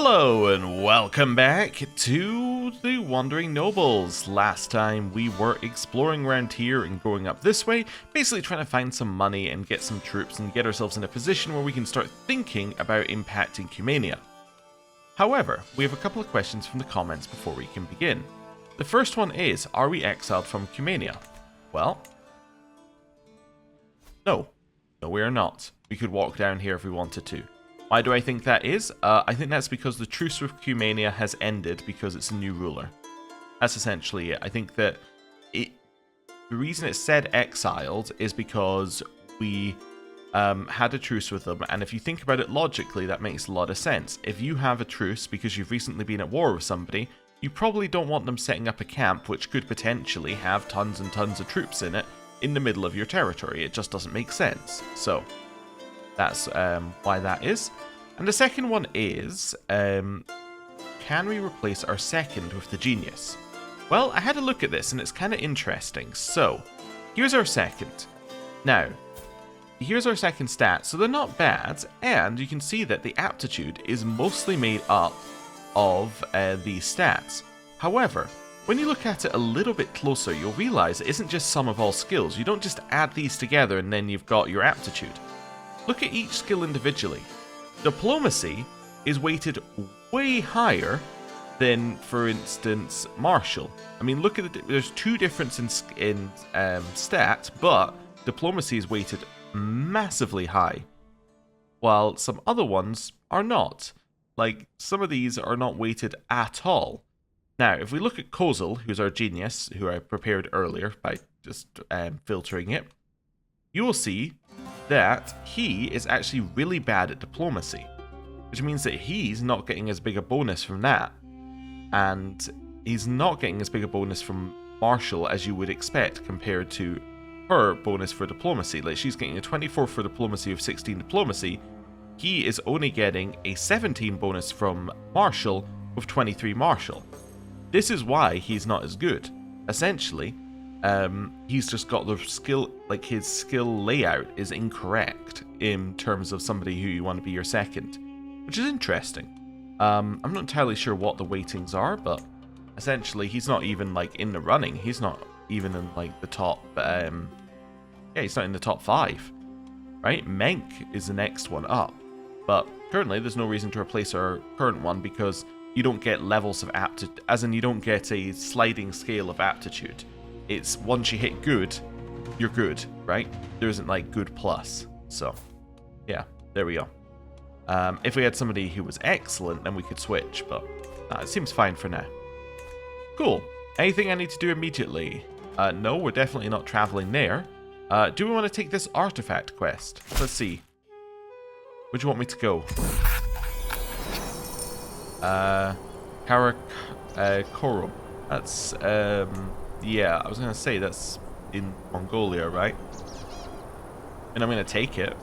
Hello and welcome back to the Wandering Nobles. Last time we were exploring around here and going up this way, basically trying to find some money and get some troops and get ourselves in a position where we can start thinking about impacting Cumania. However, we have a couple of questions from the comments before we can begin. The first one is, are we exiled from Cumania? Well, no. No, we are not. We could walk down here if we wanted to. Why do I think that is? I think that's because the truce with Cumania has ended because it's a new ruler. That's essentially it. I think that the reason it said exiled is because we had a truce with them, and if you think about it logically, that makes a lot of sense. If you have a truce because you've recently been at war with somebody, you probably don't want them setting up a camp which could potentially have tons and tons of troops in it in the middle of your territory. It just doesn't make sense. So that's why that is. And the second one is, can we replace our second with the genius? Well, I had a look at this and it's kind of interesting. So, here's our second. Now, here's our second stat. So they're not bad, and you can see that the aptitude is mostly made up of these stats. However, when you look at it a little bit closer, you'll realize it isn't just sum of all skills. You don't just add these together and then you've got your aptitude. Look at each skill individually. Diplomacy is weighted way higher than, for instance, martial. I mean, look at there's two differences in stat, but diplomacy is weighted massively high, while some other ones are not. Like, some of these are not weighted at all. Now, if we look at Kozel, who's our genius, who I prepared earlier by just filtering it, you will see that he is actually really bad at diplomacy, which means that he's not getting as big a bonus from that, and he's not getting as big a bonus from martial as you would expect compared to her bonus for diplomacy. Like, she's getting a 24 for diplomacy with 16 diplomacy. He is only getting a 17 bonus from martial with 23 martial. This is why he's not as good. Essentially, he's just got the skill, like his skill layout is incorrect in terms of somebody who you want to be your second, which is interesting. I'm not entirely sure what the weightings are, but essentially he's not even like in the running. He's not even in like the top, yeah, he's not in the top 5, right? Menk is the next one up, but currently there's no reason to replace our current one because you don't get levels of aptitude, as in you don't get a sliding scale of aptitude. It's once you hit good, you're good, right? There isn't like good plus. So, yeah, there we go. If we had somebody who was excellent, then we could switch, but it seems fine for now. Cool. Anything I need to do immediately? No, we're definitely not traveling there. Do we want to take this artifact quest? Let's see. Where do you want me to go? Karakorum. That's, yeah, I was going to say that's in Mongolia, right? And I'm going to take it.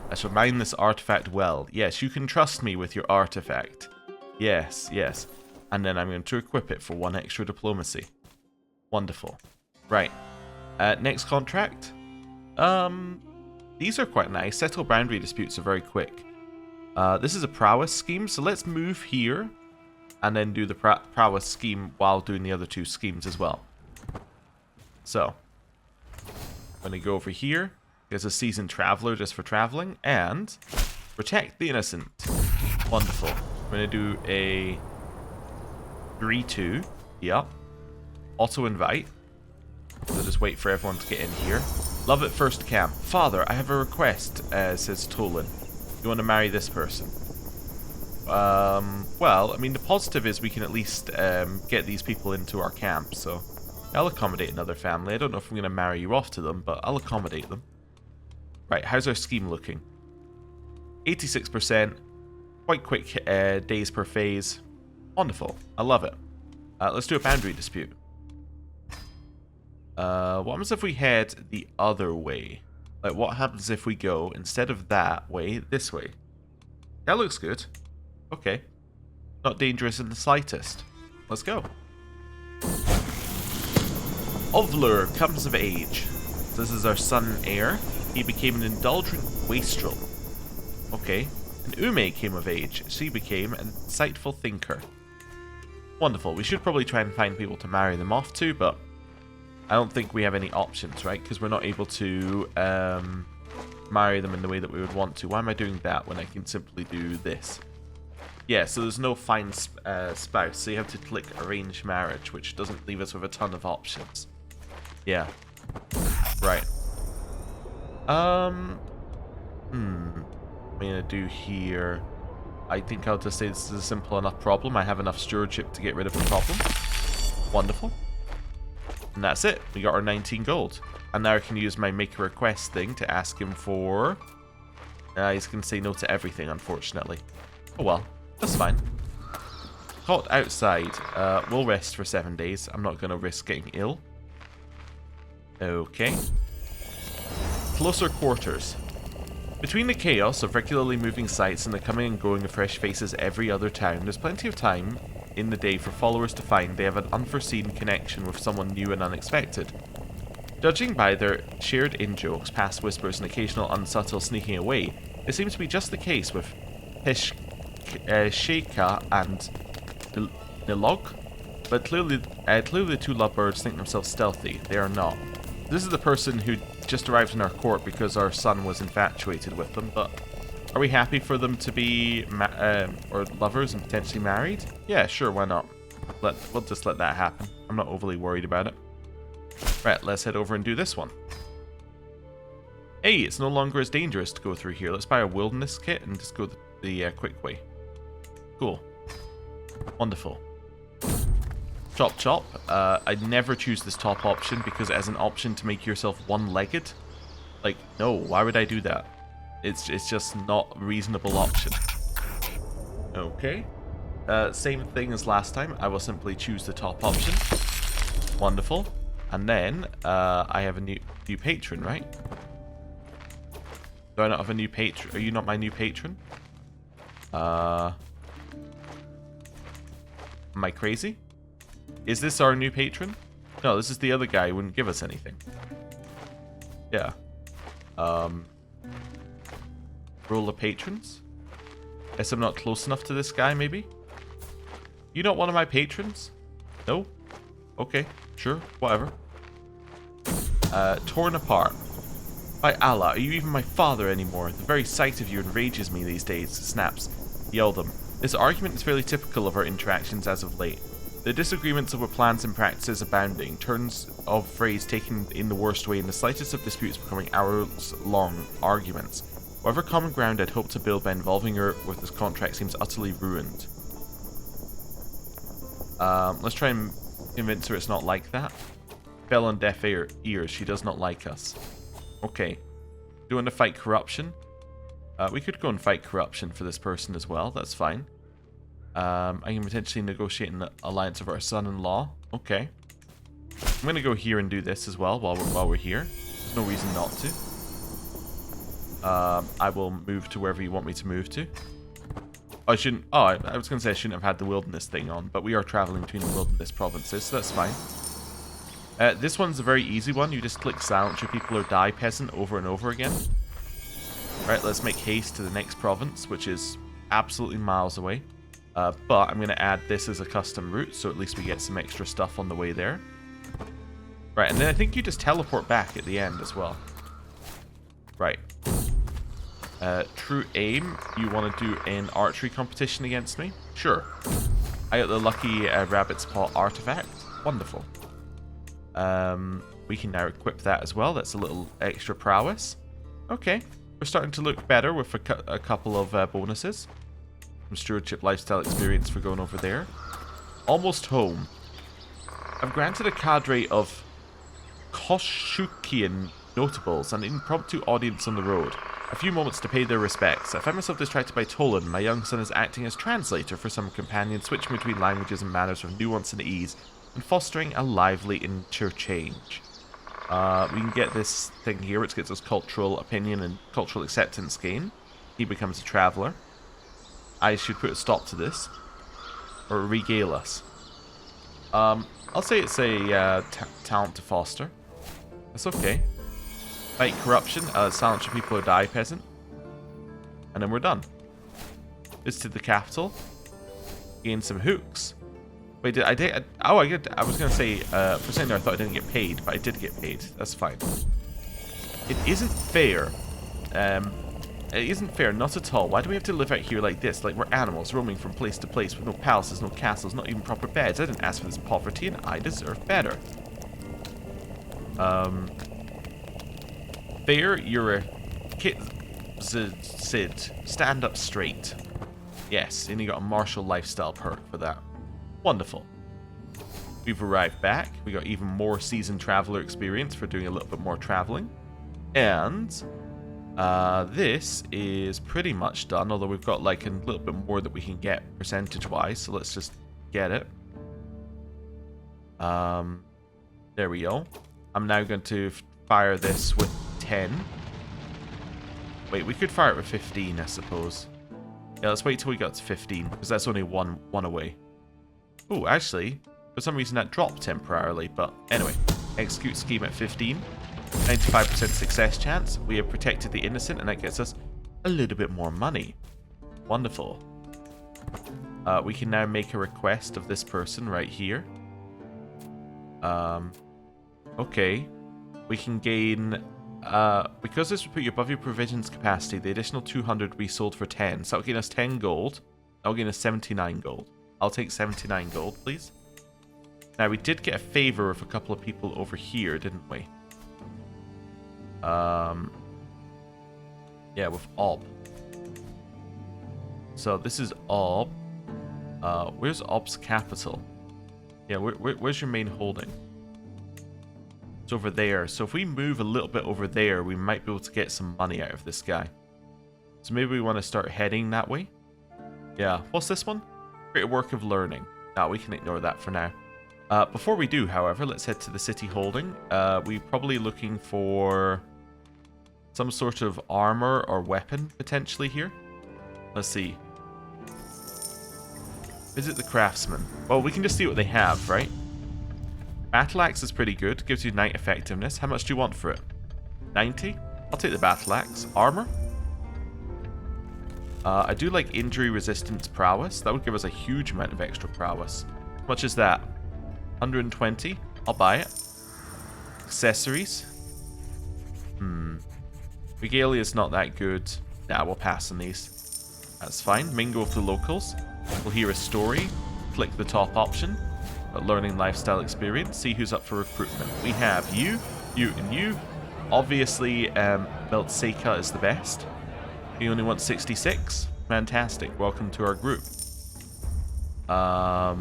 Let's remind this artifact well. Yes, you can trust me with your artifact. Yes, yes. And then I'm going to equip it for 1 extra diplomacy. Wonderful. Right. Next contract. These are quite nice. Settle boundary disputes are very quick. This is a prowess scheme, so let's move here and then do the prowess scheme while doing the other 2 schemes as well. So, I'm going to go over here. There's a seasoned traveler just for traveling, and protect the innocent. Wonderful. I'm going to do a 3-2. Yep. Auto invite. So just wait for everyone to get in here. Love at first camp. Father, I have a request, says Tolan. You want to marry this person? Well, I mean, the positive is we can at least get these people into our camp, so I'll accommodate another family. I don't know if I'm going to marry you off to them, but I'll accommodate them. Right, how's our scheme looking? 86%. Quite quick days per phase. Wonderful. I love it. Let's do a boundary dispute. What happens if we head the other way? Like, what happens if we go, instead of that way, this way? That looks good. Okay. Not dangerous in the slightest. Let's go. Ovler comes of age. This is our son and heir. He became an indulgent wastrel. Okay. And Ume came of age. She became an insightful thinker. Wonderful. We should probably try and find people to marry them off to, but I don't think we have any options, right? Because we're not able to marry them in the way that we would want to. Why am I doing that when I can simply do this? Yeah, so there's no fine spouse, so you have to click arrange marriage, which doesn't leave us with a ton of options. Yeah. Right. What am I gonna do here? I think I'll just say this is a simple enough problem. I have enough stewardship to get rid of the problem. Wonderful. And that's it. We got our 19 gold. And now I can use my make a request thing to ask him for... he's going to say no to everything, unfortunately. Oh well, that's fine. Caught outside. We'll rest for 7 days. I'm not going to risk getting ill. Okay. Closer quarters. Between the chaos of regularly moving sites and the coming and going of fresh faces every other town, there's plenty of time in the day for followers to find they have an unforeseen connection with someone new and unexpected. Judging by their shared in-jokes, past whispers, and occasional unsubtle sneaking away, it seems to be just the case with Sheikah and Nilog. But clearly the two lovebirds think themselves stealthy. They are not. This is the person who just arrived in our court because our son was infatuated with them, but are we happy for them to be or lovers and potentially married? Yeah, sure, why not? We'll just let that happen. I'm not overly worried about it. Right, let's head over and do this one. Hey, it's no longer as dangerous to go through here. Let's buy a wilderness kit and just go the quick way. Cool. Wonderful. Chop chop. I'd never choose this top option because it has an option to make yourself one-legged. Like, no, why would I do that? It's just not a reasonable option. Okay. Same thing as last time. I will simply choose the top option. Wonderful. And then, I have a new patron, right? Do I not have a new patron? Are you not my new patron? Am I crazy? Is this our new patron? No, this is the other guy who wouldn't give us anything. Yeah. Roll of patrons? Guess I'm not close enough to this guy, maybe? You not one of my patrons? No? Okay, sure, whatever. Torn apart. By Allah, are you even my father anymore? The very sight of you enrages me these days. Snaps. Yell them. This argument is fairly typical of our interactions as of late. The disagreements over plans and practices abounding, turns of phrase taken in the worst way, and the slightest of disputes becoming hours-long arguments. Whatever common ground I'd hoped to build by involving her with this contract seems utterly ruined. Let's try and convince her it's not like that. Fell on deaf ears. She does not like us. Okay. Do you want to fight corruption? We could go and fight corruption for this person as well. That's fine. I can potentially negotiate an alliance of our son-in-law. Okay. I'm going to go here and do this as well while we're here. There's no reason not to. I will move to wherever you want me to move to. I shouldn't... Oh, I was going to say I shouldn't have had the wilderness thing on, but we are traveling between the wilderness provinces, so that's fine. This one's a very easy one. You just click silence your people or die peasant over and over again. Right, let's make haste to the next province, which is absolutely miles away. But I'm going to add this as a custom route, so at least we get some extra stuff on the way there. Right, and then I think you just teleport back at the end as well. Right. True aim. You want to do an archery competition against me? Sure. I got the lucky rabbit's paw artifact. Wonderful. We can now equip that as well. That's a little extra prowess. Okay. We're starting to look better with a couple of bonuses. Some stewardship lifestyle experience for going over there. Almost home. I've granted a cadre of Koshukian notables an impromptu audience on the road. A few moments to pay their respects. I find myself distracted by Tolan. My young son is acting as translator for some companion, switching between languages and manners with nuance and ease, and fostering a lively interchange. We can get this thing here, which gets us cultural opinion and cultural acceptance gain. He becomes a traveller. I should put a stop to this. Or regale us. I'll say it's a talent to foster. That's okay. Fight corruption, silence your people or die peasant. And then we're done. Visited the capital. Gained some hooks. Wait, I was going to say, for a second there I thought I didn't get paid, but I did get paid. That's fine. It isn't fair. It isn't fair, not at all. Why do we have to live out here like this? Like we're animals roaming from place to place with no palaces, no castles, not even proper beds. I didn't ask for this poverty and I deserve better. Fair, you're a Sid. Stand up straight. Yes, and you got a martial lifestyle perk for that. Wonderful. We've arrived back. We got even more seasoned traveler experience for doing a little bit more traveling. And this is pretty much done, although we've got like a little bit more that we can get percentage-wise, so let's just get it. There we go. I'm now going to fire this with 10. Wait, we could fire it with 15, I suppose. Yeah, let's wait till we got to 15, because that's only one away. Oh, actually, for some reason that dropped temporarily, but anyway. Execute scheme at 15. 95% success chance. We have protected the innocent, and that gets us a little bit more money. Wonderful. We can now make a request of this person right here. Okay. We can gain... because this would put you above your provisions capacity, the additional 200 we sold for 10. So that'll gain us 10 gold. That'll gain us 79 gold. I'll take 79 gold, please. Now, we did get a favor with a couple of people over here, didn't we? Yeah, with Ob. So this is Ob. Where's Ob's capital? Yeah, where's your main holding? It's over there. So if we move a little bit over there, we might be able to get some money out of this guy. So maybe we want to start heading that way. Yeah, what's this one? Great work of learning. No, we can ignore that for now. Before we do, however, let's head to the city holding. We're probably looking for some sort of armor or weapon, potentially, here. Let's see. Visit the craftsman. Well, we can just see what they have, right? Battle axe is pretty good. Gives you knight effectiveness. How much do you want for it? 90? I'll take the battle axe. Armor? I do like injury resistance prowess. That would give us a huge amount of extra prowess. How much is that? 120? I'll buy it. Accessories? Regalia's not that good. Nah, we'll pass on these. That's fine. Mingle with the locals. We'll hear a story. Click the top option. Learning lifestyle experience. See who's up for recruitment. We have you, and you. Obviously, Meltseka is the best. You only want 66? Fantastic. Welcome to our group. Yeah,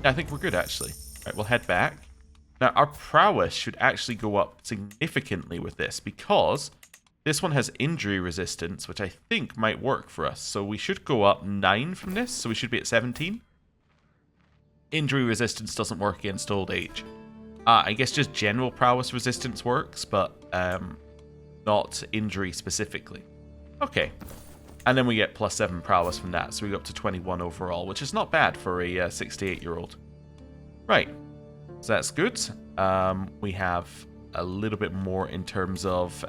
I think we're good, actually. Alright, we'll head back. Now, our prowess should actually go up significantly with this, because this one has injury resistance, which I think might work for us. So we should go up 9 from this, so we should be at 17. Injury resistance doesn't work against old age. I guess just general prowess resistance works, but not injury specifically. Okay. And then we get plus 7 prowess from that, so we go up to 21 overall, which is not bad for a 68-year-old. Right. So that's good. We have a little bit more in terms of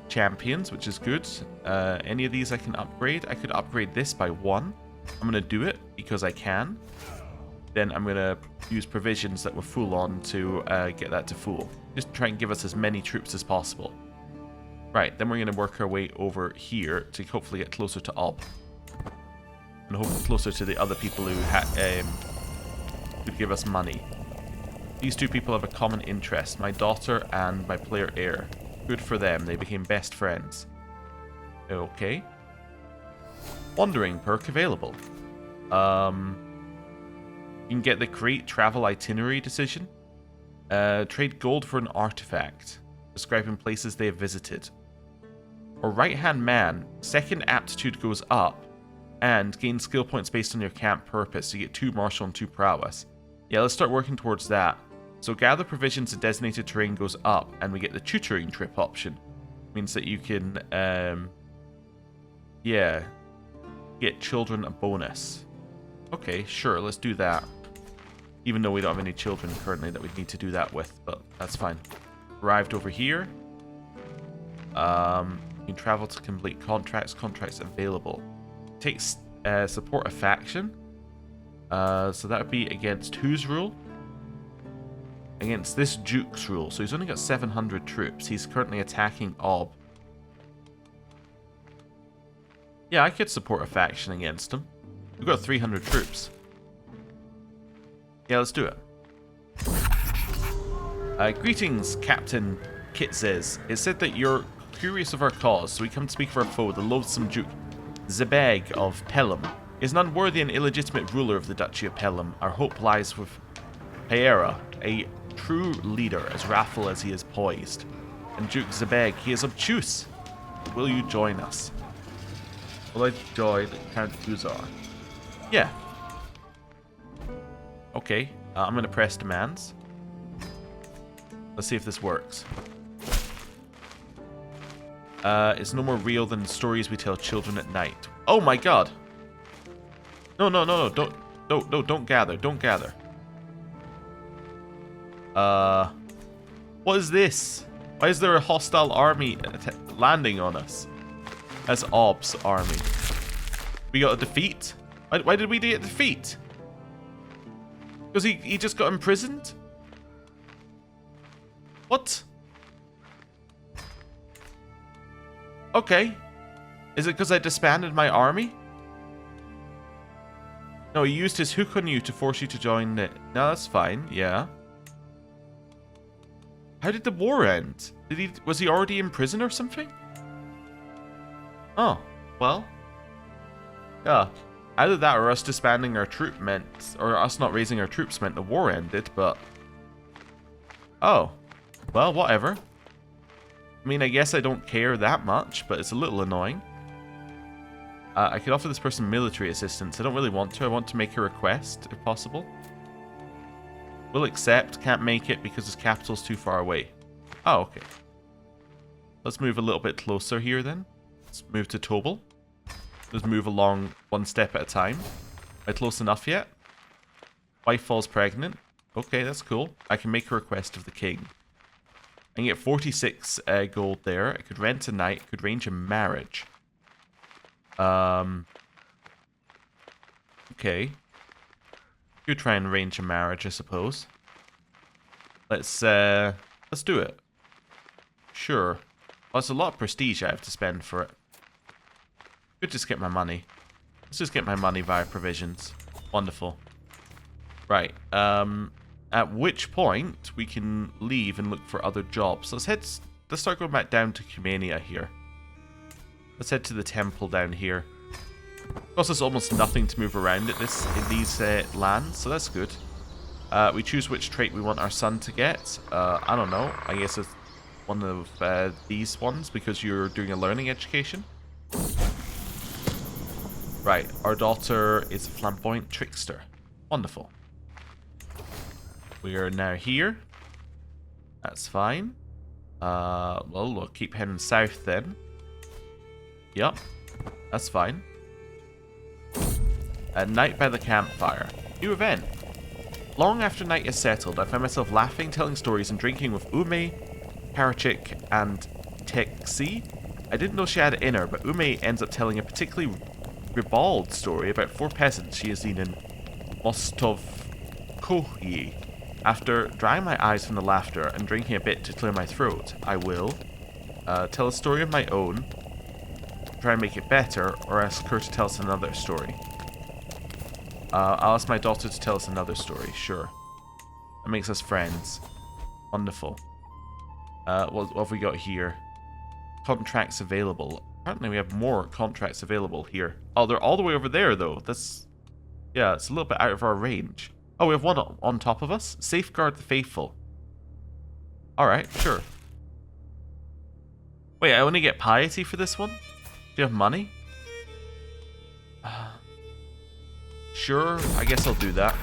champions, which is good. Any of these I can upgrade. I could upgrade this by 1. I'm going to do it because I can. Then I'm going to use provisions that were full on to get that to full. Just try and give us as many troops as possible. Right, then we're going to work our way over here to hopefully get closer to Ob. And hopefully closer to the other people who would give us money. These two people have a common interest. My daughter and my player heir. Good for them. They became best friends. Okay. Wandering perk available. You can get the Create Travel Itinerary decision. Trade gold for an artifact. Describing places they have visited. Or Right-Hand Man. Second aptitude goes up. And gain skill points based on your camp purpose. So you get 2 martial and 2 prowess. Yeah, let's start working towards that. So gather provisions in designated terrain goes up. And we get the tutoring trip option. Means that you can, yeah, get children a bonus. Okay, sure, let's do that. Even though we don't have any children currently that we need to do that with, but that's fine. Arrived over here. You can travel to complete contracts. Contracts available. takes support a faction. So that would be against whose rule? Against this Duke's rule. So he's only got 700 troops. He's currently attacking Ob. Yeah, I could support a faction against him. We've got 300 troops. Yeah, let's do it. Greetings, Captain Kitzes. It said that you're curious of our cause, so we come to speak of our foe, the loathsome Duke Zebeg of Pelham. He is an unworthy and illegitimate ruler of the Duchy of Pelham. Our hope lies with Paera, a true leader, as wrathful as he is poised. And Duke Zebeg, he is obtuse. Will you join us? Will I join Count Guzar? Yeah. Okay, I'm going to press demands. Let's see if this works. It's no more real than the stories we tell children at night. Oh my god! No, don't gather, don't gather. What is this? Why is there a hostile army landing on us? That's Ob's army. We got a defeat? Why did we get a defeat? Because he just got imprisoned? What? Okay. Is it because I disbanded my army? No, he used his hook on you to force you to join it. No, that's fine, yeah. How did the war end? Was he already in prison or something? Oh, well. Yeah. Either that or us disbanding our troop meant, or us not raising our troops meant the war ended, but... Oh. Well, whatever. I mean, I guess I don't care that much, but it's a little annoying. I could offer this person military assistance. I don't really want to. I want to make a request, if possible. Will accept. Can't make it because his capital's too far away. Oh, okay. Let's move a little bit closer here, then. Let's move to Tobel. Let's move along one step at a time. Am I close enough yet? Wife falls pregnant. Okay, that's cool. I can make a request of the king. I can get 46 gold there. I could rent a night. I could arrange a marriage. Okay. Could try and arrange a marriage, I suppose. Let's do it. Sure. Well, it's a lot of prestige I have to spend for it. Could just get my money. Let's just get my money via provisions. Wonderful. Right. At which point we can leave and look for other jobs. Let's start going back down to Cumania here. Let's head to the temple down here. Costs us almost nothing to move around in these lands, so that's good. We choose which trait we want our son to get. I don't know. I guess it's one of these ones because you're doing a learning education. Right, our daughter is a flamboyant trickster. Wonderful. We are now here. That's fine. Well, we'll keep heading south then. Yep, that's fine. At night by the campfire. New event. Long after night is settled, I find myself laughing, telling stories, and drinking with Ume, Karachik, and Texi. I didn't know she had it in her, but Ume ends up telling a particularly ribald story about 4 peasants she has seen in Mostovkoye. After drying my eyes from the laughter and drinking a bit to clear my throat, I will tell a story of my own, try and make it better, or ask her to tell us another story. I'll ask my daughter to tell us another story, sure. That makes us friends. Wonderful. What have we got here? Contracts available. Apparently we have more contracts available here. Oh, they're all the way over there, though. That's... yeah, it's a little bit out of our range. Oh, we have one on top of us? Safeguard the faithful. Alright, sure. Wait, I only get piety for this one? Do you have money? Sure, I guess I'll do that.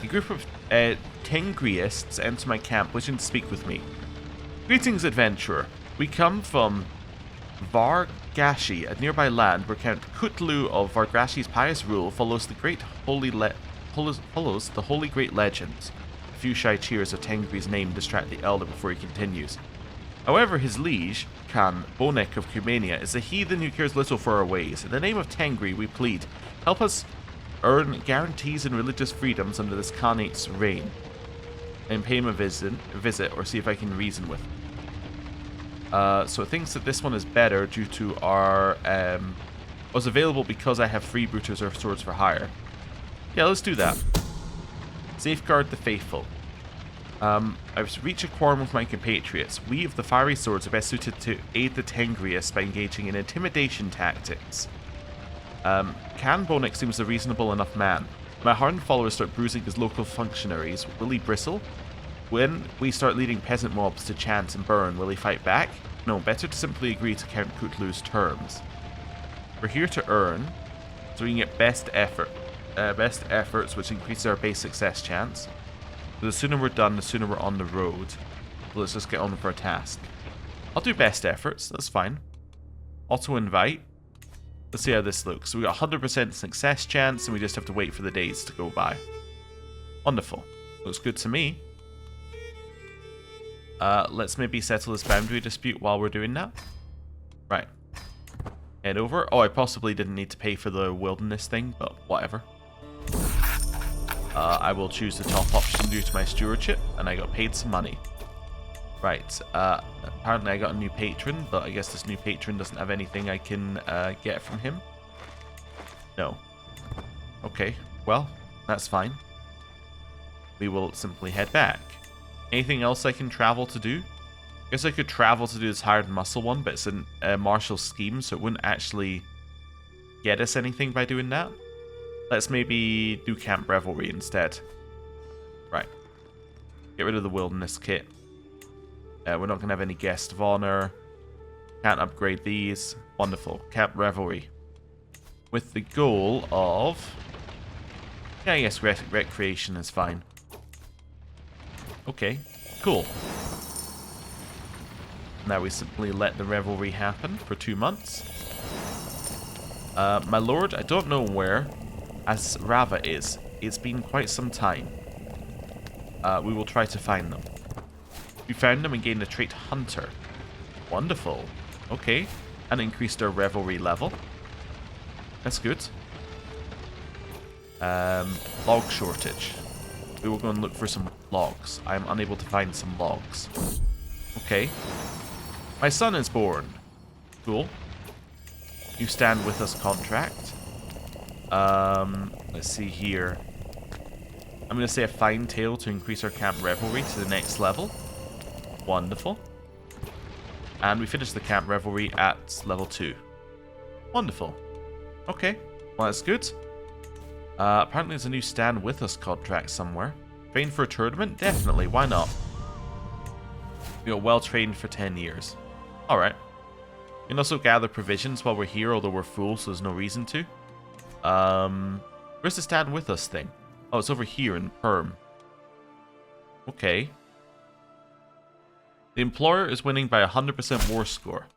A group of Tengryists enter my camp, wishing to speak with me. Greetings, adventurer. We come from Vargashi, a nearby land where Count Kutlu of Vargashi's pious rule follows the holy great legends. A few shy cheers of Tengri's name distract the elder before he continues. However, his liege, Khan Bonek of Cumania, is a heathen who cares little for our ways. In the name of Tengri, we plead, help us earn guarantees and religious freedoms under this Khanate's reign, and pay him a visit or see if I can reason with him. So it thinks that this one is better due to our... was available because I have freebooters or swords for hire. Yeah, let's do that. Safeguard the faithful. I've reached a quorum with my compatriots. We of the fiery swords are best suited to aid the Tengrius by engaging in intimidation tactics. Khan Bonek seems a reasonable enough man. My hardened followers start bruising his local functionaries. Will he bristle? When we start leading peasant mobs to chant and burn, will he fight back? No, better to simply agree to Count Kutlu's terms. We're here to earn, so we can get best efforts, which increases our base success chance. So the sooner we're done, the sooner we're on the road. So let's just get on with our task. I'll do best efforts, that's fine. Auto invite. Let's see how this looks. So we got 100% success chance, and we just have to wait for the days to go by. Wonderful. Looks good to me. Let's maybe settle this boundary dispute while we're doing that. Right. Head over. Oh, I possibly didn't need to pay for the wilderness thing, but whatever. I will choose the top option due to my stewardship, and I got paid some money. Right, apparently I got a new patron, but I guess this new patron doesn't have anything I can get from him. No. Okay, well, that's fine. We will simply head back. Anything else I can travel to do? I guess I could travel to do this hired muscle one, but it's a martial scheme, so it wouldn't actually get us anything by doing that. Let's maybe do Camp Revelry instead. Right. Get rid of the wilderness kit. We're not going to have any guest of honor. Can't upgrade these. Wonderful. Camp Revelry. With the goal of... yeah, I guess recreation is fine. Okay. Cool. Now we simply let the revelry happen for 2 months. My lord, I don't know where as Rava is. It's been quite some time. We will try to find them. We found them and gained the trait Hunter. Wonderful. Okay. And increased our revelry level. That's good. Log shortage. We will go and look for some logs. I am unable to find some logs. Okay. My son is born. Cool. You stand with us contract. Let's see here. I'm going to say a fine tale to increase our camp revelry to the next level. Wonderful. And we finished the camp revelry at level 2. Wonderful. Okay. Well, that's good. Apparently there's a new stand with us contract somewhere. Train for a tournament? Definitely. Why not? We got well trained for 10 years. Alright. We can also gather provisions while we're here, although we're full, so there's no reason to. Where's the stand with us thing? Oh, it's over here in Perm. Okay. The Employer is winning by 100% war score.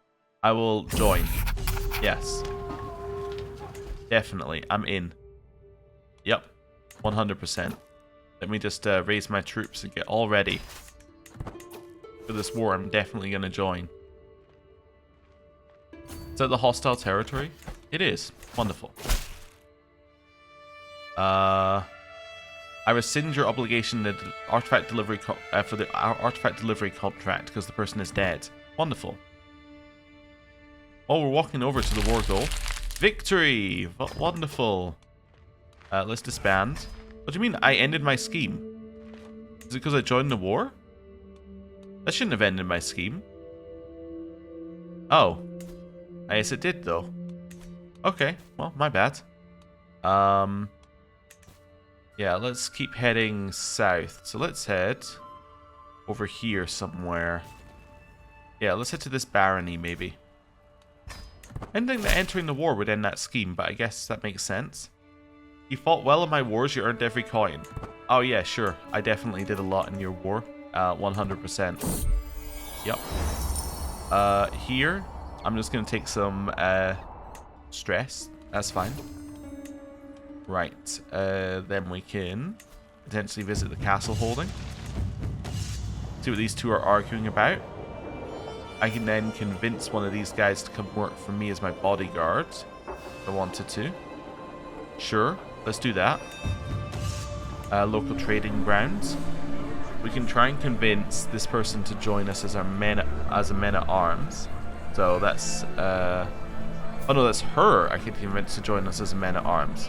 I will join. Yes. Definitely. I'm in. Yep. 100%. Let me just raise my troops and get all ready. For this war, I'm definitely going to join. Is that the hostile territory? It is. Wonderful. I rescind your obligation to artifact delivery for the artifact delivery contract because the person is dead. Wonderful. Oh, we're walking over to the war goal. Victory! Wonderful. Let's disband. What do you mean I ended my scheme? Is it because I joined the war? That shouldn't have ended my scheme. Oh. I guess it did, though. Okay. Well, my bad. Yeah, let's keep heading south. So let's head over here somewhere. Yeah, let's head to this barony, maybe. I didn't think that entering the war would end that scheme, but I guess that makes sense. You fought well in my wars, you earned every coin. Oh yeah, sure. I definitely did a lot in your war. 100%. Yep. Here, I'm just going to take some stress. That's fine. Right. Then we can potentially visit the castle holding. See what these two are arguing about. I can then convince one of these guys to come work for me as my bodyguard. If I wanted to. Sure, let's do that. Local trading grounds. We can try and convince this person to join us as a men at arms. So that's oh no, that's her I can convince to join us as a men at arms.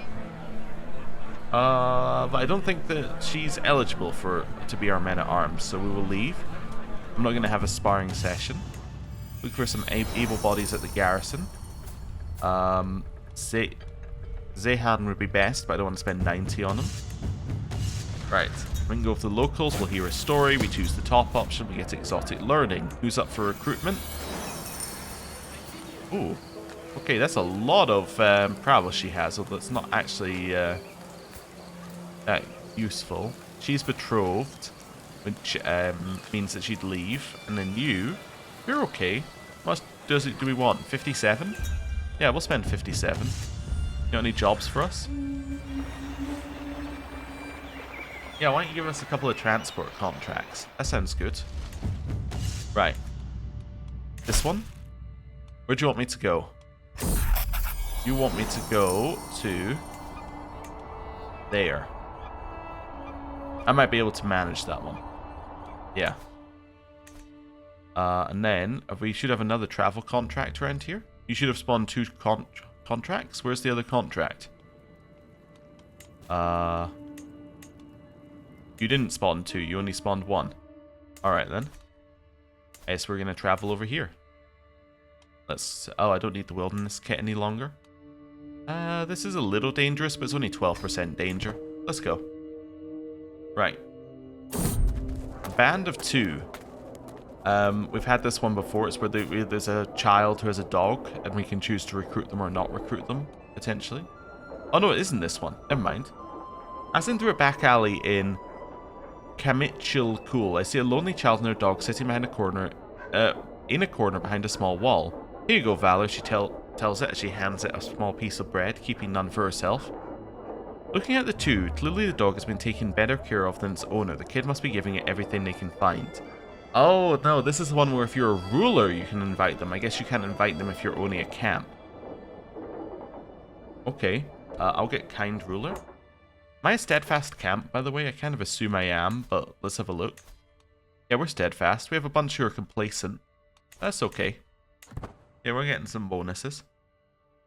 But I don't think that she's eligible to be our men at arms, so we will leave. I'm not going to have a sparring session. Look for some able bodies at the garrison. Zehan would be best, but I don't want to spend 90 on him. Right, we can go with the locals, we'll hear a story, we choose the top option, we get exotic learning. Who's up for recruitment? Ooh, okay, that's a lot of prowess she has, although it's not actually that useful. She's betrothed, which means that she'd leave, and then you're okay. What do we want? 57? Yeah, we'll spend 57. You got any jobs for us? Yeah, why don't you give us a couple of transport contracts? That sounds good. Right. This one? Where do you want me to go? You want me to go to there. I might be able to manage that one. Yeah. And then we should have another travel contract around here. You should have spawned 2 contracts. Where's the other contract? You didn't spawn 2, you only spawned 1. Alright then. Okay, so we're going to travel over here. Oh, I don't need the wilderness kit any longer. This is a little dangerous, but it's only 12% danger. Let's go. Right. A band of 2. We've had this one before. It's where there's a child who has a dog, and we can choose to recruit them or not recruit them, potentially. Oh no, it isn't this one. Never mind. As in through a back alley in Cumania. I see a lonely child and her dog sitting behind in a corner behind a small wall. Here you go, Valor, she tells it as she hands it a small piece of bread, keeping none for herself. Looking at the 2, clearly the dog has been taken better care of than its owner. The kid must be giving it everything they can find. Oh, no, this is the one where if you're a ruler, you can invite them. I guess you can't invite them if you're owning a camp. Okay, I'll get kind ruler. Am I a steadfast camp, by the way? I kind of assume I am, but let's have a look. Yeah, we're steadfast. We have a bunch who are complacent. That's okay. Yeah, we're getting some bonuses.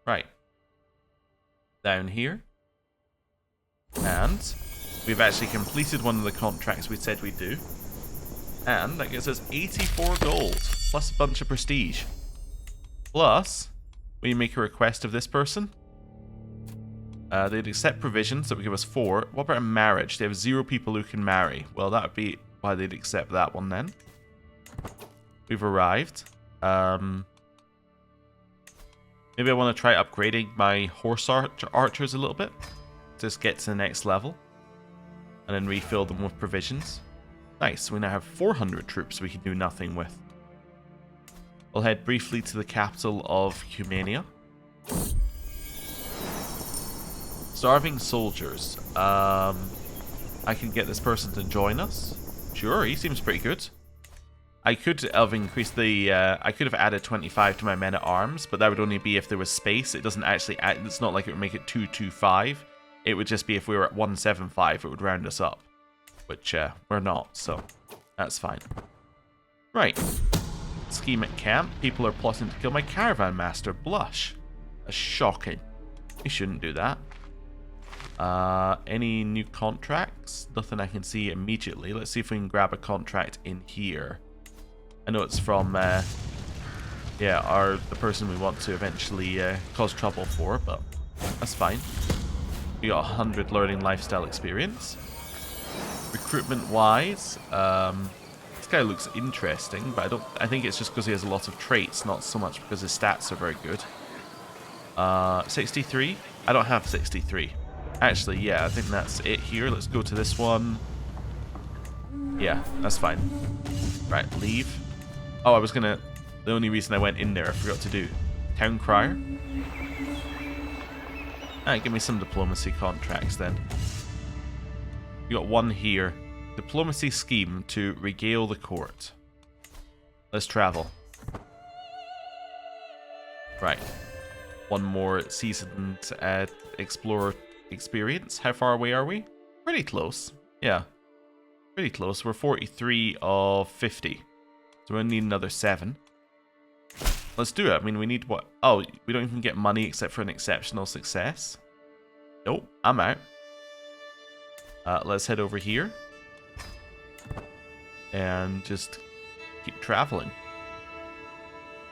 Right. Down here. And we've actually completed one of the contracts we said we'd do. And that gets us 84 gold, plus a bunch of prestige. Plus, we make a request of this person. They'd accept provisions, that would give us 4. What about a marriage? They have 0 people who can marry. Well, that would be why they'd accept that one then. We've arrived. Maybe I want to try upgrading my horse archers a little bit. Just get to the next level. And then refill them with provisions. Nice, we now have 400 troops we can do nothing with. We'll head briefly to the capital of Cumania. Starving soldiers. I can get this person to join us. Sure, he seems pretty good. I could have increased the... I could have added 25 to my men at arms, but that would only be if there was space. It doesn't actually add... It's not like it would make it 225. It would just be if we were at 175, it would round us up. Which we're not, so that's fine. Right. Scheme at camp. People are plotting to kill my caravan master, Blush. That's shocking. We shouldn't do that. Any new contracts? Nothing I can see immediately. Let's see if we can grab a contract in here. I know it's from, the person we want to eventually cause trouble for, but that's fine. We got 100 learning lifestyle experience. Recruitment-wise, this guy looks interesting, but I think it's just because he has a lot of traits, not so much because his stats are very good. 63? I don't have 63. Actually, yeah, I think that's it here. Let's go to this one. Yeah, that's fine. Right, leave. Oh, the only reason I went in there, I forgot to do. Town Crier. Alright, give me some diplomacy contracts then. You got one here. Diplomacy scheme to regale the court. Let's travel. Right. One more seasoned explorer experience. How far away are we? Pretty close. Yeah. Pretty close. We're 43 of 50. So we'll need another 7. Let's do it. I mean, we need what? Oh, we don't even get money except for an exceptional success. Nope, I'm out. Let's head over here. And just keep traveling.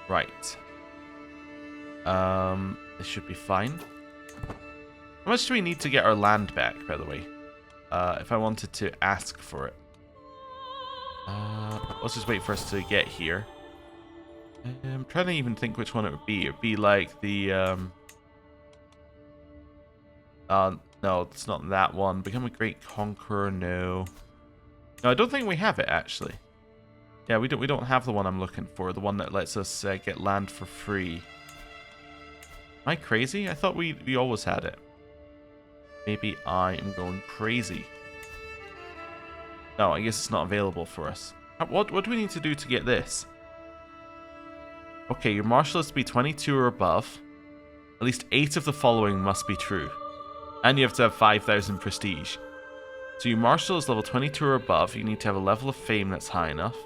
Right. This should be fine. How much do we need to get our land back, by the way? If I wanted to ask for it. Let's just wait for us to get here. I'm trying to even think which one it would be. It would be like the, no, it's not that one. Become a great conqueror, no. No, I don't think we have it, actually. Yeah, we don't have the one I'm looking for. The one that lets us get land for free. Am I crazy? I thought we always had it. Maybe I am going crazy. No, I guess it's not available for us. What do we need to do to get this? Okay, your martial has to be 22 or above. At least 8 of the following must be true. And you have to have 5,000 prestige. So your martial is level 22 or above. You need to have a level of fame that's high enough.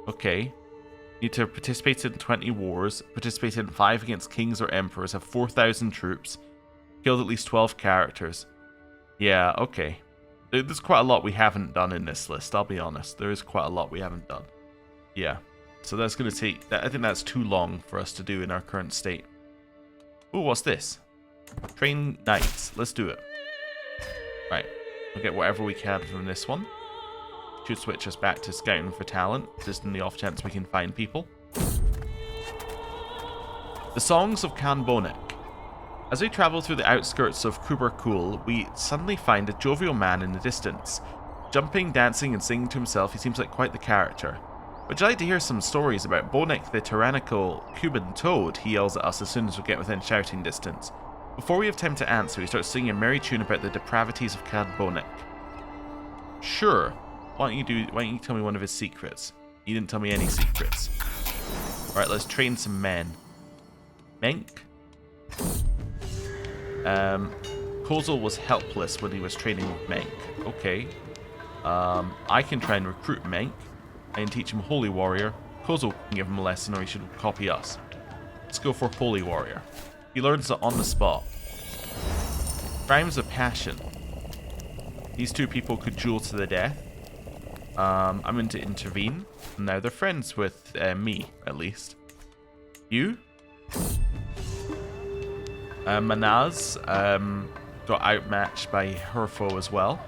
Okay. You need to have participated in 20 wars, participated in 5 against kings or emperors, have 4,000 troops, killed at least 12 characters. Yeah, okay. There's quite a lot we haven't done in this list, I'll be honest. There is quite a lot we haven't done. Yeah. So that's going to take... I think that's too long for us to do in our current state. Ooh, what's this? Train knights. Let's do it. Right. We'll get whatever we can from this one. Should switch us back to scouting for talent, just in the off chance we can find people. The Songs of Cumania. As we travel through the outskirts of Kubarkul, we suddenly find a jovial man in the distance. Jumping, dancing, and singing to himself, he seems like quite the character. Would you like to hear some stories about Bonek the tyrannical Cuban toad? He yells at us as soon as we get within shouting distance. Before we have time to answer, he starts singing a merry tune about the depravities of Cad Bonek. Sure. Why don't you tell me one of his secrets? He didn't tell me any secrets. Alright, let's train some men. Menk? Kozel was helpless when he was training with Menk. Okay. I can try and recruit Menk. I can teach him Holy Warrior. Kozel can give him a lesson, or he should copy us. Let's go for Holy Warrior. He learns it on the spot. Crimes of Passion. These two people could duel to the death. I'm going to intervene. Now they're friends with me, at least. You? Manaz got outmatched by her foe as well.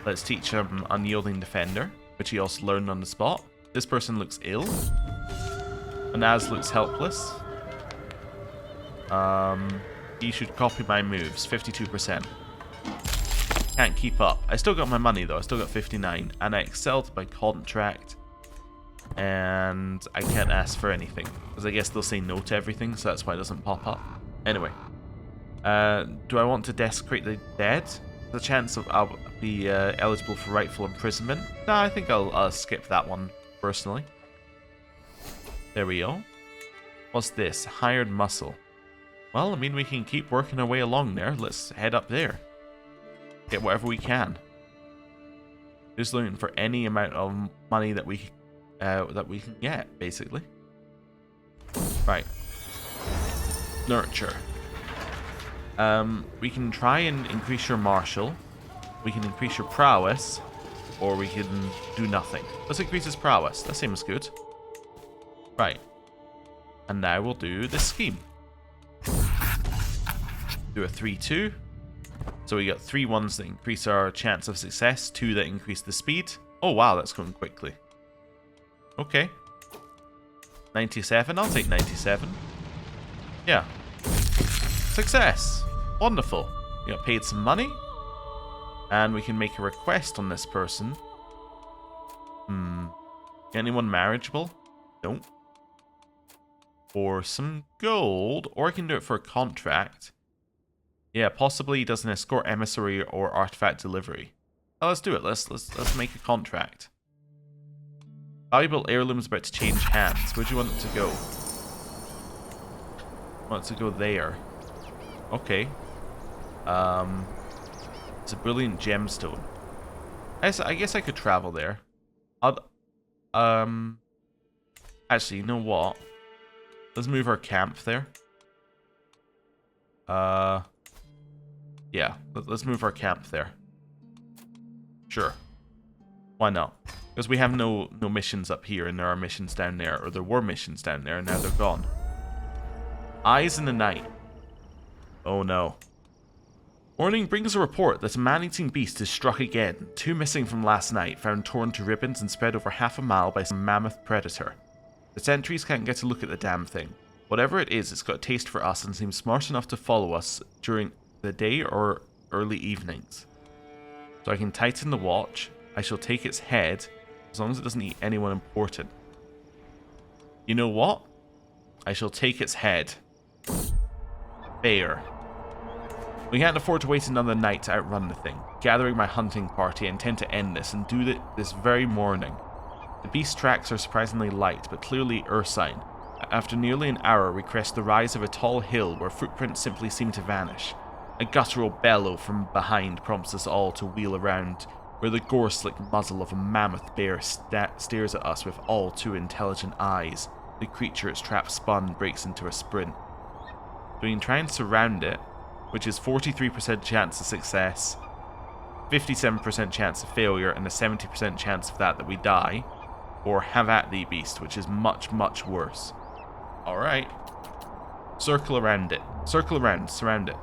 Let's teach him Unyielding Defender, which he also learned on the spot. This person looks ill. Manaz looks helpless. He should copy my moves, 52%. Can't keep up. I still got my money though, I still got 59. And I excelled by contract. And I can't ask for anything, because I guess they'll say no to everything, so that's why it doesn't pop up. Anyway. Do I want to desecrate the dead? The chance of I'll be eligible for rightful imprisonment? No, I think I'll skip that one, personally. There we go. What's this? Hired muscle. Well, I mean, we can keep working our way along there. Let's head up there. Get whatever we can. Just looking for any amount of money that we can get, basically. Right. Nurture. We can try and increase your martial. We can increase your prowess. Or we can do nothing. Let's increase his prowess. That seems good. Right. And now we'll do this scheme. Do a 3-2. So we got 3 ones that increase our chance of success, 2 that increase the speed. Oh wow, that's going quickly. Okay. 97, I'll take 97. Yeah. Success! Wonderful. We got paid some money. And we can make a request on this person. Anyone marriageable? Nope. For some gold. Or I can do it for a contract. Yeah, possibly he does an escort, emissary, or artifact delivery. Oh, let's do it. Let's make a contract. Valuable heirlooms about to change hands. Where do you want it to go? wants to go there. Okay. It's a brilliant gemstone. I guess I could travel there. Actually, you know what? Let's move our camp there. Yeah, let's move our camp there. Sure. Why not? Because we have no missions up here, and there are missions down there, or there were missions down there, and now they're gone. Eyes in the night. Oh no. Morning brings a report that a man-eating beast is struck again. 2 missing from last night, found torn to ribbons and spread over half a mile by some mammoth predator. The sentries can't get a look at the damn thing. Whatever it is, it's got a taste for us and seems smart enough to follow us during the day or early evenings. So I can tighten the watch. I shall take its head, as long as it doesn't eat anyone important. You know what? I shall take its head. Bear. We can't afford to wait another night to outrun the thing. Gathering my hunting party, I intend to end this and do it this very morning. The beast's tracks are surprisingly light, but clearly ursine. After nearly an hour, we crest the rise of a tall hill where footprints simply seem to vanish. A guttural bellow from behind prompts us all to wheel around, where the gore-slicked muzzle of a mammoth bear stares at us with all too intelligent eyes. The creature its trap spun breaks into a sprint. We can try and surround it, which is 43% chance of success, 57% chance of failure, and a 70% chance of that we die, or have at thee, beast, which is much, much worse. Alright. Circle around it. Circle around, surround it.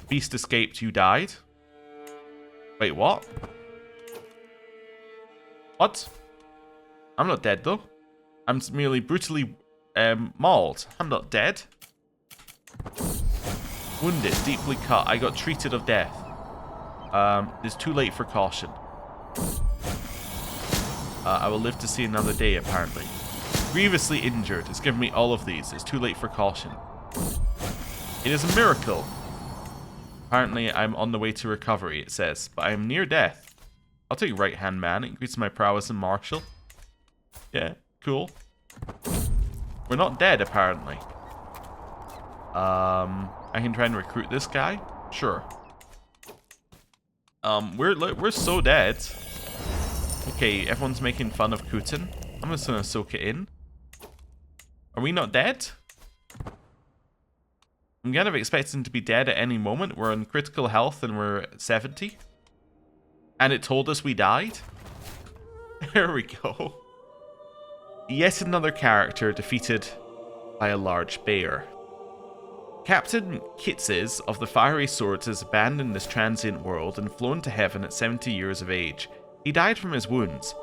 Beast escaped, you died? Wait, what? What? I'm not dead, though. I'm merely brutally mauled. I'm not dead. Wounded, deeply cut. I got treated of death. It's too late for caution. I will live to see another day, apparently. Grievously injured. It's given me all of these. It's too late for caution. It is a miracle. Apparently, I'm on the way to recovery, it says. But I am near death. I'll take right-hand man. It increases my prowess and martial. Yeah, cool. We're not dead, apparently. I can try and recruit this guy? Sure. We're so dead. Okay, everyone's making fun of Kutin. I'm just gonna soak it in. Are we not dead? I'm kind of expecting to be dead at any moment. We're on critical health and we're at 70. And it told us we died? There we go. Yet another character defeated by a large bear. Captain Kitzes of the Fiery Swords has abandoned this transient world and flown to heaven at 70 years of age. He died from his wounds.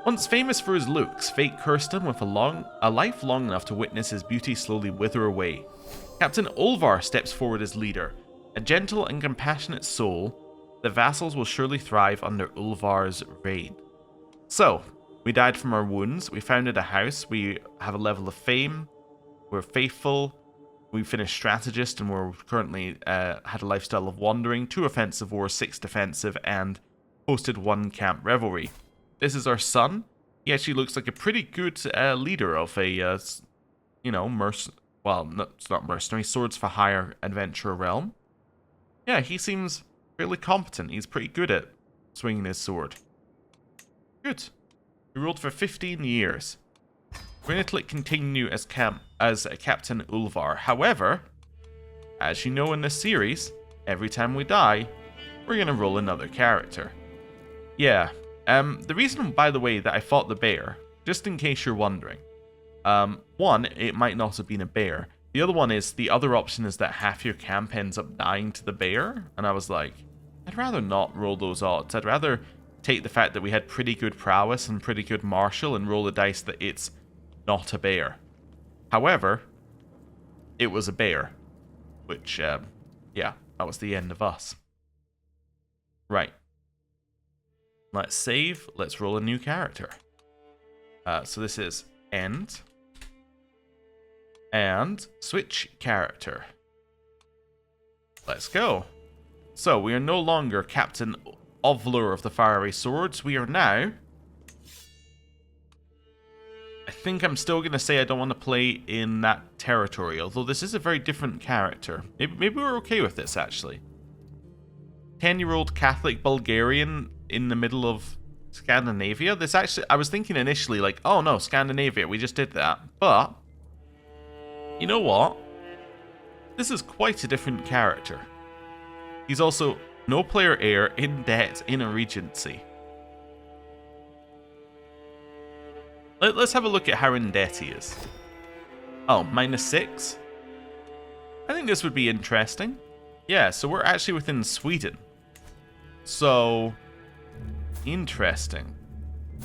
Once famous for his looks, fate cursed him with a life long enough to witness his beauty slowly wither away. Captain Ulvar steps forward as leader. A gentle and compassionate soul, the vassals will surely thrive under Ulvar's reign. So, we died from our wounds, we founded a house, we have a level of fame, we're faithful, we finished strategist, and we're currently had a lifestyle of wandering, 2 offensive wars, 6 defensive, and hosted 1 camp revelry. This is our son. He actually looks like a pretty good leader of a, you know, well, no, it's not mercenary, swords for hire adventurer realm. Yeah, he seems fairly competent. He's pretty good at swinging his sword. Good. He ruled for 15 years. We're going to click continue as Captain Ulvar. However, as you know in this series, every time we die, we're going to roll another character. Yeah. The reason, by the way, that I fought the bear, just in case you're wondering, one, it might not have been a bear. The other one is, the other option is that half your camp ends up dying to the bear. And I was like, I'd rather not roll those odds. I'd rather take the fact that we had pretty good prowess and pretty good martial and roll the dice that it's not a bear. However, it was a bear. Which, yeah, that was the end of us. Right. Let's save. Let's roll a new character. So this is end. And switch character. Let's go. So we are no longer Captain Ovler of the Fiery Swords. We are now, I think I'm still going to say I don't want to play in that territory, although this is a very different character. Maybe we're okay with this, actually. 10-year-old Catholic Bulgarian in the middle of Scandinavia? This actually, I was thinking initially, like, oh no, Scandinavia, we just did that. But, you know what? This is quite a different character. He's also no player heir, in debt, in a regency. Let's have a look at how in debt he is. Oh, -6? I think this would be interesting. Yeah, so we're actually within Sweden. So, interesting.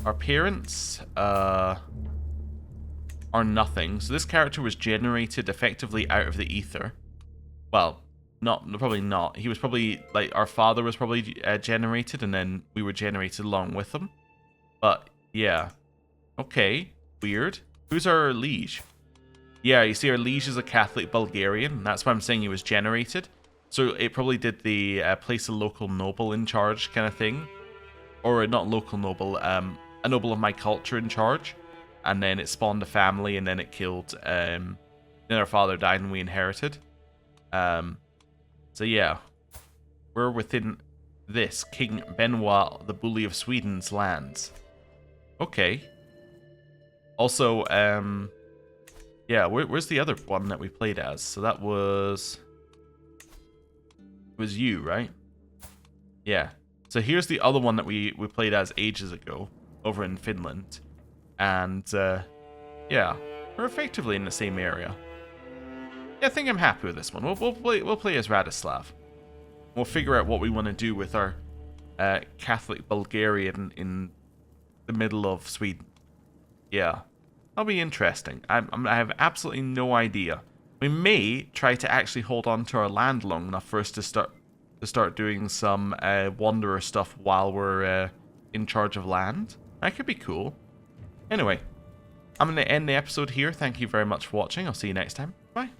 Our parents are nothing. So this character was generated effectively out of the ether. Well, probably not. He was probably, like, our father was probably generated, and then we were generated along with him. But, yeah. Okay, weird. Who's our liege? Yeah, you see our liege is a Catholic Bulgarian. That's why I'm saying he was generated. So it probably did the place a local noble in charge kind of thing. Or not local noble, a noble of my culture in charge. And then it spawned a family, and then it killed, then our father died and we inherited. So yeah, we're within this King Benoit, the Bully of Sweden's lands. Okay. Also, yeah, where's the other one that we played as? So that was you, right? Yeah. So here's the other one that we played as ages ago over in Finland. And, yeah, we're effectively in the same area. Yeah, I think I'm happy with this one. We'll play as Radislav. We'll figure out what we want to do with our Catholic Bulgarian in the middle of Sweden. Yeah, that'll be interesting. I have absolutely no idea. We may try to actually hold on to our land long enough for us to start doing some wanderer stuff while we're in charge of land. That could be cool. Anyway, I'm going to end the episode here. Thank you very much for watching. I'll see you next time. Bye.